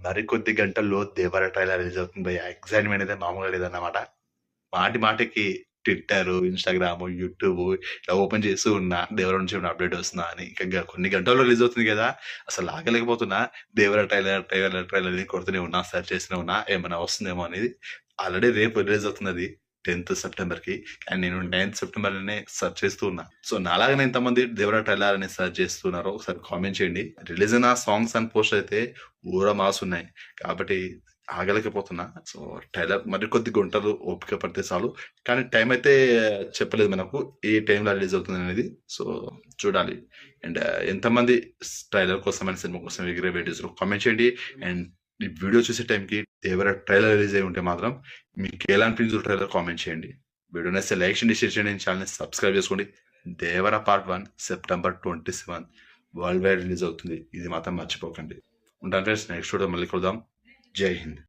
మరికొద్ది గంటల్లో 'దేవర' trailer release అవుతుంది భయ్యా. ఎక్సైట్‌మెంట్ అయితే మామూలుగా లేదన్నమాట. మాటి మాటికి ట్విట్టర్, ఇన్‌స్టాగ్రామ్, యూట్యూబ్ ఇలా ఓపెన్ చేస్తూ ఉన్నా. 'దేవర' నుంచి ఏమైనా అప్డేట్ వస్తుందా అని. ఇంకా కొన్ని గంటల్లో రిలీజ్ అవుతుంది కదా! అసలు ఆగలేకపోతున్నా. 'దేవర' ట్రైలర్ అని కొడుతూనే ఉన్నా. సెర్చ్ చేస్తూనే ఉన్నా. ఏమైనా వస్తుందేమో అనేది. ఆల్రెడీ రేపు రిలీజ్ అవుతుందది. 10థ్ సెప్టెంబర్‌కి. అండ్ నేను 9థ్ సెప్టెంబర్‌లోనే సెర్చ్ చేస్తూ ఉన్నా. సో, నాలాగానే ఎంతమంది 'దేవర' ట్రైలర్ అని సెర్చ్ చేస్తున్నారో ఒకసారి కామెంట్ చేయండి. రిలీజ్ అయిన సాంగ్స్ అండ్ పోస్టర్ అయితే ఊర మాస్ ఉన్నాయి. కాబట్టి ఆగలేకపోతున్నా. సో, ట్రైలర్ మరికొద్ది గంటలు ఓపిక పడితే చాలు. కానీ టైం అయితే చెప్పలేదు మనకు. ఏ టైంలో రిలీజ్ అవుతుందనేది. సో, చూడాలి. అండ్ ఎంతమంది ట్రైలర్ కోసం అండ్ సినిమా కోసం ఎగిరే వెయిట్ కామెంట్ చేయండి. అండ్ ఈ వీడియో చూసే టైంకి 'దేవర' ట్రైలర్ రిలీజ్ అయ్యి ఉంటే మాత్రం మీకు ఎలా అనిపించిందో ట్రైలర్ కామెంట్ చేయండి. వీడియో నచ్చితే లైక్ చేయండి, షేర్ చేయండి, ఛానల్‌ని సబ్స్క్రైబ్ చేసుకోండి. 'Devara part 1' September 27 worldwide release అవుతుంది. ఇది మాత్రం మర్చిపోకండి. ఉంటాను ఫ్రెండ్స్. నెక్స్ట్ వీడియో మళ్ళీ కలుద్దాం. జై హింద్.